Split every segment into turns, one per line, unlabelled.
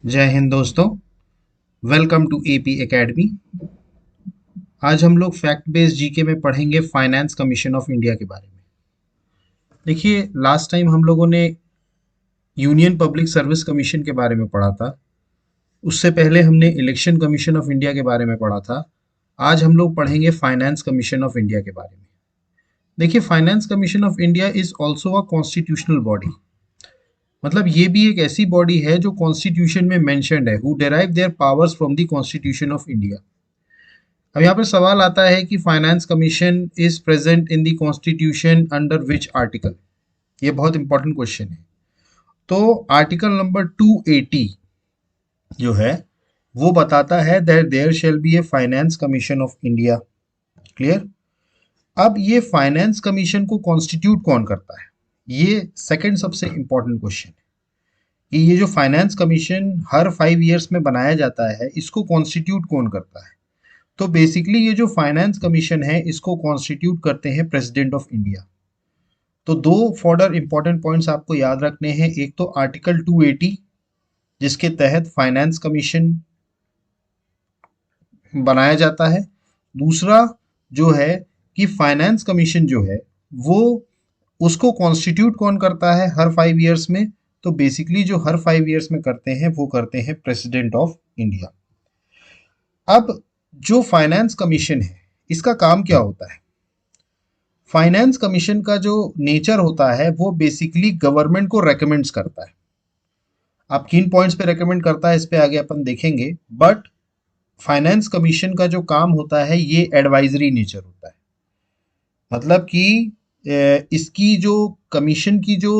जय हिंद दोस्तों। Welcome to A P academy. आज हम लोग फैक्ट बेस्ड जीके में पढ़ेंगे फाइनेंस कमीशन ऑफ इंडिया के बारे में। देखिए, लास्ट टाइम हम लोगों ने यूनियन पब्लिक सर्विस कमीशन के बारे में पढ़ा था। उससे पहले हमने इलेक्शन कमीशन ऑफ इंडिया के बारे में पढ़ा था। आज हम लोग पढ़ेंगे फाइनेंस कमीशन ऑफ इंडिया के बारे में। देखिए, finance commission of India is also a constitutional body. मतलब ये भी एक ऐसी बॉडी है जो कॉन्स्टिट्यूशन में मेंशन्ड है, who derive there powers from the constitution of India. अब यहाँ पर सवाल आता है कि finance commission is present in the constitution under which article. ये बहुत इंपॉर्टेंट क्वेश्चन है। तो आर्टिकल नंबर 280 जो है वो बताता है that there shall be a finance commission of India. Clear. अब ये फाइनेंस कमीशन को कॉन्स्टिट्यूट कौन करता है, ये सेकंड सबसे इंपॉर्टेंट क्वेश्चन है कि ये जो फाइनेंस कमीशन हर 5 इयर्स में बनाया जाता है, इसको कॉन्स्टिट्यूट कौन करता है। तो बेसिकली ये जो फाइनेंस कमीशन है इसको कॉन्स्टिट्यूट करते हैं प्रेसिडेंट ऑफ इंडिया। तो दो फॉर्दर इंपॉर्टेंट पॉइंट्स आपको याद रखने हैं। एक तो आर्टिकल 280 जिसके तहत फाइनेंस कमीशन बनाया जाता है। दूसरा जो है कि फाइनेंस कमीशन जो है वो उसको कॉन्स्टिट्यूट कौन करता है हर 5 इयर्स में। तो बेसिकली जो हर 5 इयर्स में करते हैं वो करते हैं प्रेसिडेंट ऑफ इंडिया। अब जो फाइनेंस कमीशन है इसका काम क्या होता है। फाइनेंस कमीशन का जो नेचर होता है वो बेसिकली गवर्नमेंट को रेकमेंड्स करता है। आप किन पॉइंट्स पे रेकमेंड करता है इस पे आगे अपन देखेंगे, बट फाइनेंस कमीशन का जो काम होता है ये एडवाइजरी नेचर होता है। मतलब कि इसकी जो कमीशन की जो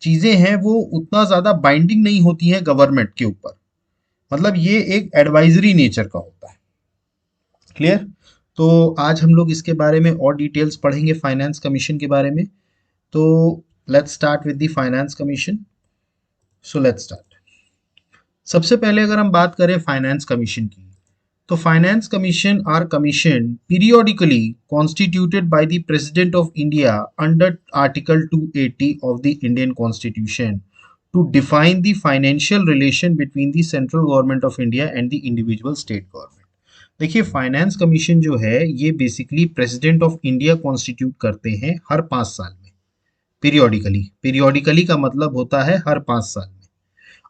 चीजें हैं वो उतना ज्यादा बाइंडिंग नहीं होती हैं गवर्नमेंट के ऊपर। मतलब ये एक एडवाइजरी नेचर का होता है। क्लियर। तो आज हम लोग इसके बारे में और डिटेल्स पढ़ेंगे फाइनेंस कमीशन के बारे में। तो let's start with the finance commission. So let's start. सबसे पहले अगर हम बात करें फाइनेंस कमीशन की, तो finance commission are commission periodically constituted by the president of India under article 280 of the Indian constitution to define the financial relation between the central government of India and the individual state government. देखिए, finance commission जो है ये basically president of India constitute करते हैं हर 5 साल में। Periodically, periodically का मतलब होता है हर 5 साल में।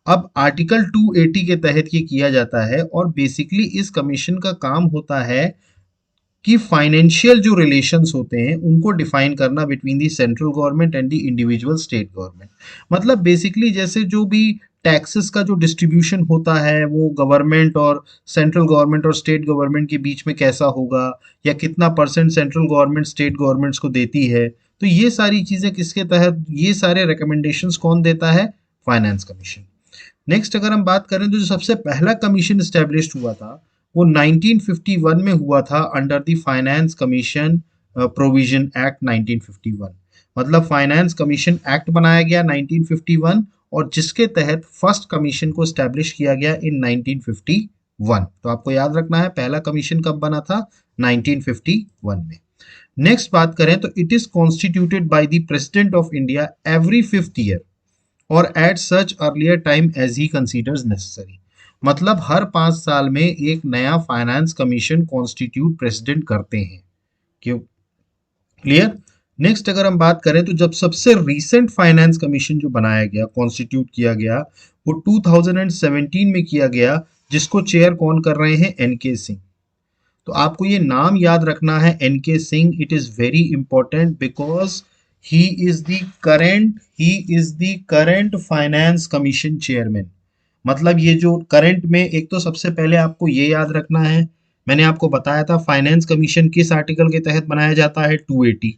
अब आर्टिकल 280 के तहत ये किया जाता है और बेसिकली इस कमीशन का काम होता है कि फाइनेंशियल जो रिलेशंस होते हैं उनको डिफाइन करना between the central government and the individual state government. मतलब बेसिकली जैसे जो भी टैक्सेस का जो डिस्ट्रीब्यूशन होता है वो गवर्नमेंट और सेंट्रल गवर्नमेंट और स्टेट गवर्नमेंट के बीच में कैसा होगा, या कितना percent central government state governments को देती है, तो ये सारी चीजें किसके तहत, ये सारे रिकमेंडेशंस कौन देता है, फाइनेंस कमीशन। नेक्स्ट अगर हम बात करें तो जो सबसे पहला कमीशन स्टैब्लिश्ड हुआ था वो 1951 में हुआ था under the finance commission provision act 1951। मतलब फाइनेंस कमीशन एक्ट बनाया गया 1951 और जिसके तहत फर्स्ट कमीशन को स्टैब्लिश किया गया इन 1951। तो आपको याद रखना है पहला कमीशन कब बना था, 1951 में। नेक्स्ट बात करें तो it is constituted by the president of India every 5th year और at such earlier time as he considers necessary. मतलब हर 5 साल में एक नया फाइनेंस कमीशन कॉन्स्टिट्यूट प्रेसिडेंट करते हैं। क्यों। क्लियर। नेक्स्ट अगर हम बात करें तो जब सबसे रीसेंट फाइनेंस कमीशन जो बनाया गया, कॉन्स्टिट्यूट किया गया, वो 2017 में किया गया, जिसको चेयर कौन कर रहे हैं, एनके सिंह। तो आपको ये नाम याद रखना है, N K Singh. It is very important because he is the current finance commission chairman. मतलब ये जो करंट में, एक तो सबसे पहले आपको ये याद रखना है, मैंने आपको बताया था फाइनेंस कमीशन किस आर्टिकल के तहत बनाया जाता है, 280।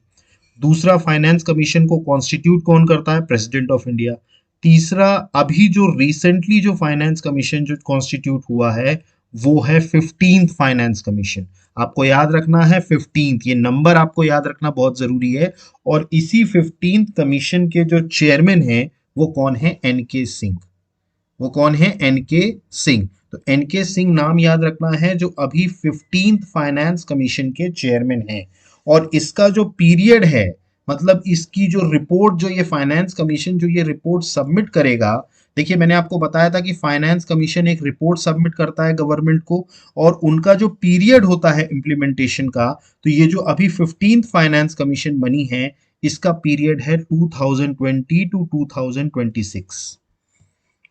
दूसरा, फाइनेंस कमीशन को कॉन्स्टिट्यूट कौन करता है, प्रेसिडेंट ऑफ इंडिया। तीसरा, अभी जो रिसेंटली जो फाइनेंस कमीशन जो कॉन्स्टिट्यूट हुआ है वो है 15th फाइनेंस कमीशन। आपको याद रखना है 15th, ये नंबर आपको याद रखना बहुत जरूरी है। और इसी 15th कमीशन के जो चेयरमैन हैं वो कौन है, एनके सिंह। वो कौन है, एनके सिंह। तो एनके सिंह नाम याद रखना है जो अभी 15th फाइनेंस कमीशन के चेयरमैन हैं। और इसका जो पीरियड है, मतलब इसकी जो रिपोर्ट, जो ये फाइनेंस कमीशन जो ये रिपोर्ट सबमिट करेगा, देखिए मैंने आपको बताया था कि फाइनेंस कमीशन एक रिपोर्ट सबमिट करता है गवर्नमेंट को, और उनका जो पीरियड होता है इम्प्लीमेंटेशन का, तो ये जो अभी 15th फाइनेंस कमीशन बनी है, इसका पीरियड है 2020 टू 2026।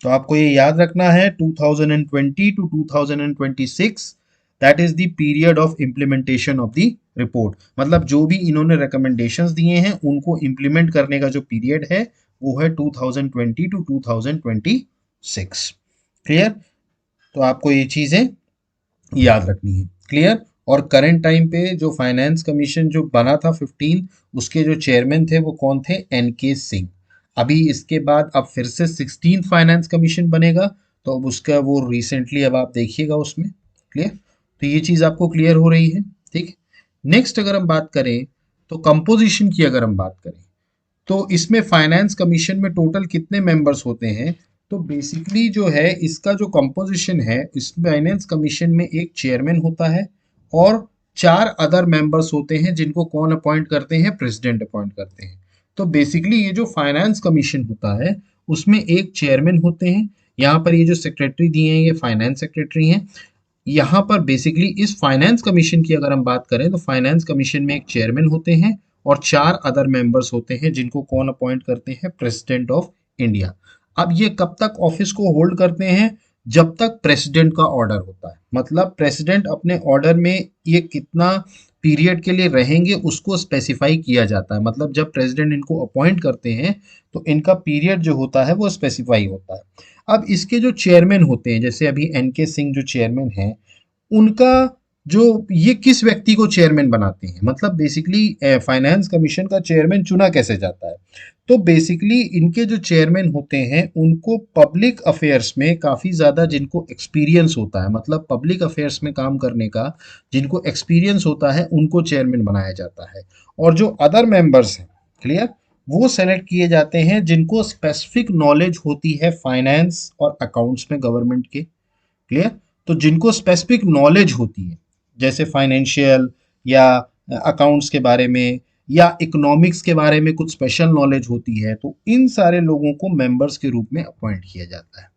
तो आपको ये याद रखना है, 2020 to 2026, that is the period of implementation of the report. मतलब जो भी इन्होंने रिकमेंडेशंस दिए हैं उनको इम्प्लीमेंट करने का जो पीरियड है वो है 2020 टू 2026। क्लियर? तो आपको ये चीजें याद रखनी है। क्लियर? और करंट टाइम पे जो फाइनेंस कमीशन जो बना था 15, उसके जो चेयरमैन थे वो कौन थे? एनके सिंह। अभी इसके बाद अब फिर से 16th फाइनेंस कमीशन बनेगा, तो अब उसका वो रिसेंटली अब आप देखिएगा उसमें। क्लियर? तो ये चीज़ आपको क्लियर हो रही है। ठीक है। नेक्स्ट अगर हम बात करें तो कंपोजिशन की अगर हम बात करें, तो इसमें फाइनेंस कमीशन में टोटल कितने मेंबर्स होते हैं? तो बेसिकली जो है इसका जो कंपोजिशन है, इस फाइनेंस कमीशन में एक चेयरमैन होता है और 4 अदर मेंबर्स होते हैं जिनको कौन अपॉइंट करते हैं? प्रेसिडेंट अपॉइंट करते हैं। तो बेसिकली ये जो फाइनेंस कमीशन होता है उसमें एक चेयरमैन होते हैं। यहाँ पर ये जो सेक्रेटरी दिए हैं ये फाइनेंस सेक्रेटरी हैं। यहाँ पर बेसिकली इस फाइनेंस कमीशन की अगर हम बात करें तो फाइनेंस कमीशन में एक चेयरमैन होते हैं और 4 अदर मेंबर्स होते हैं जिनको कौन अपॉइंट करते हैं? President of India. अब ये कब तक ऑफिस को होल्ड करते हैं? जब तक प्रेसिडेंट का ऑर्डर होता है। मतलब प्रेसिडेंट अपने ऑर्डर में ये कितना पीरियड के लिए रहेंगे उसको स्पेसिफाई किया जाता है। मतलब जब प्रेसिडेंट इनको अपॉइंट करते हैं तो इनका पीरियड जो होता है वो स्पेसिफाई होता है। अब इसके जो चेयरमैन होते हैं, जैसे अभी एनके सिंह जो चेयरमैन हैं, उनका जो ये किस व्यक्ति को चेयरमैन बनाते हैं? मतलब बेसिकली फाइनेंस कमीशन का चेयरमैन चुना कैसे जाता है? तो बेसिकली इनके जो चेयरमैन होते हैं उनको पब्लिक अफेयर्स में काफ़ी ज़्यादा जिनको एक्सपीरियंस होता है, मतलब पब्लिक अफेयर्स में काम करने का जिनको एक्सपीरियंस होता है उनको चेयरमैन बनाया जाता है। और जो अदर मेंबर्स हैं, क्लियर, वो सेलेक्ट किए जाते हैं जिनको स्पेसिफिक नॉलेज होती है फाइनेंस और अकाउंट्स में गवर्नमेंट के। क्लियर? तो जिनको स्पेसिफिक नॉलेज होती है, जैसे फाइनेंशियल या अकाउंट्स के बारे में या इकोनॉमिक्स के बारे में कुछ स्पेशल नॉलेज होती है, तो इन सारे लोगों को मेंबर्स के रूप में अपॉइंट किया जाता है।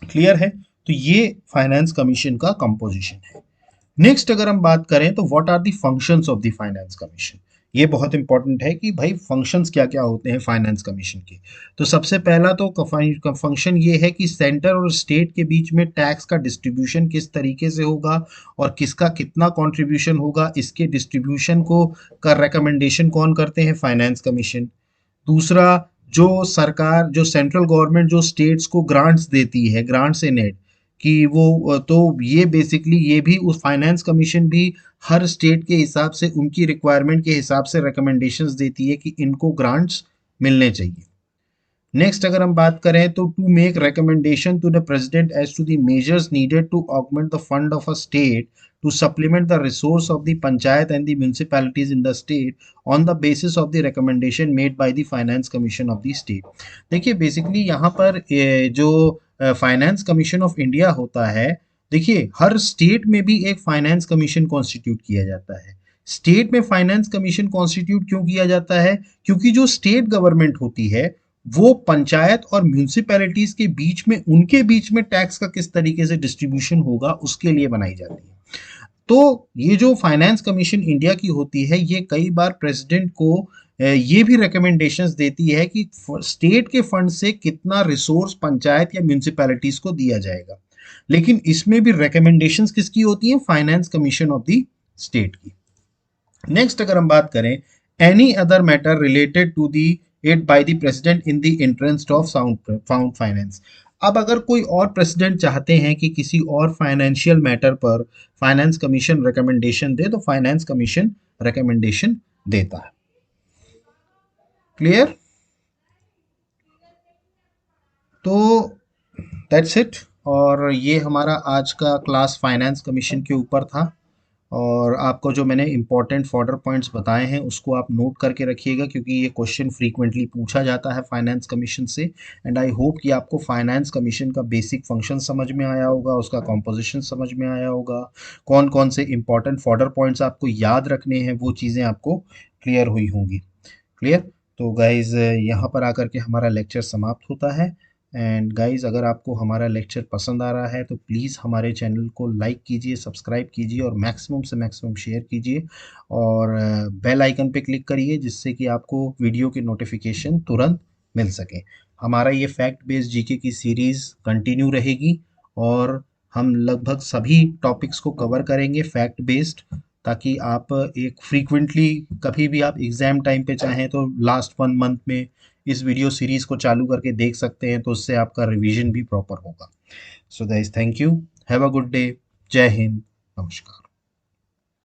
क्लियर है? तो ये फाइनेंस कमीशन का कंपोजिशन है। नेक्स्ट अगर हम बात करें तो what are the functions of the finance commission. ये बहुत इंपॉर्टेंट है कि भाई फंक्शंस क्या क्या होते हैं फाइनेंस कमीशन के। तो सबसे पहला तो फंक्शन ये है कि सेंटर और स्टेट के बीच में टैक्स का डिस्ट्रीब्यूशन किस तरीके से होगा और किसका कितना कंट्रीब्यूशन होगा, इसके डिस्ट्रीब्यूशन को का रिकमेंडेशन कौन करते हैं? Finance commission. दूसरा, जो सरकार, जो सेंट्रल गवर्नमेंट जो स्टेट्स को ग्रांट्स देती है, ग्रांट्स इन एड, कि वो तो ये बेसिकली ये भी उस फाइनेंस कमीशन भी हर स्टेट के हिसाब से उनकी रिक्वायरमेंट के हिसाब से रिकमेंडेशंस देती है कि इनको ग्रांट्स मिलने चाहिए। नेक्स्ट अगर हम बात करें तो to make recommendation to the president as to the measures needed to augment the fund of a state to supplement the resource of the panchayat and the municipalities in the state on the basis of the recommendation made by the finance commission of the state। देखिए basically यहाँ पर जो finance commission of India होता है, देखिए हर state में भी एक फाइनेंस कमीशन कॉन्स्टिट्यूट किया जाता है। स्टेट में फाइनेंस कमीशन कॉन्स्टिट्यूट क्यों किया जाता है? क्योंकि जो स्टेट गवर्नमेंट होती है वो पंचायत और म्यूनिसिपैलिटीज के बीच में, उनके बीच में टैक्स का किस तरीके से डिस्ट्रीब्यूशन होगा उसके लिए बनाई जाती है। तो ये जो फाइनेंस कमीशन इंडिया की होती है ये कई बार प्रेसिडेंट को ये भी रिकमेंडेशंस देती है कि स्टेट के फंड से कितना रिसोर्स पंचायत या म्यूनिसिपैलिटीज को दिया जाएगा। लेकिन इसमें भी रिकमेंडेशंस किसकी होती है? Finance commission of the state की। नेक्स्ट अगर हम बात करें, any other matter related to the it by the president in the interest of sound finance. अब अगर कोई और प्रेसिडेंट चाहते हैं कि किसी और फाइनेंशियल मैटर पर फाइनेंस कमीशन रिकमेंडेशन दे, तो फाइनेंस कमीशन रिकमेंडेशन देता है। क्लियर? तो दैट्स इट। और ये हमारा आज का क्लास फाइनेंस कमीशन के ऊपर था। और आपको जो मैंने इंपॉर्टेंट फॉर्डर पॉइंट्स बताए हैं उसको आप नोट करके रखिएगा, क्योंकि ये क्वेश्चन फ्रीक्वेंटली पूछा जाता है फाइनेंस कमीशन से। एंड आई होप कि आपको फाइनेंस कमीशन का बेसिक फंक्शन समझ में आया होगा, उसका कॉम्पोजिशन समझ में आया होगा, कौन कौन से इंपॉर्टेंट फॉर्डर पॉइंट्स आपको याद रखने हैं वो चीज़ें आपको क्लियर हुई होंगी। क्लियर? तो गाइज यहाँ पर आकर के हमारा लेक्चर समाप्त होता है। एंड गाइस, अगर आपको हमारा लेक्चर पसंद आ रहा है तो प्लीज़ हमारे चैनल को लाइक कीजिए, सब्सक्राइब कीजिए और मैक्सिमम से मैक्सिमम शेयर कीजिए और बेल आइकन पे क्लिक करिए जिससे कि आपको वीडियो की नोटिफिकेशन तुरंत मिल सके। हमारा ये फैक्ट बेस्ड जीके की सीरीज़ कंटिन्यू रहेगी और हम लगभग सभी टॉपिक्स को कवर करेंगे फैक्ट बेस्ड, ताकि आप एक फ्रीक्वेंटली कभी भी आप एग्ज़ाम टाइम पे चाहें तो लास्ट 1 मंथ में इस वीडियो सीरीज़ को चालू करके देख सकते हैं, तो उससे आपका रिवीजन भी प्रॉपर होगा। So guys, thank you, have a good day, जय हिंद, नमस्कार।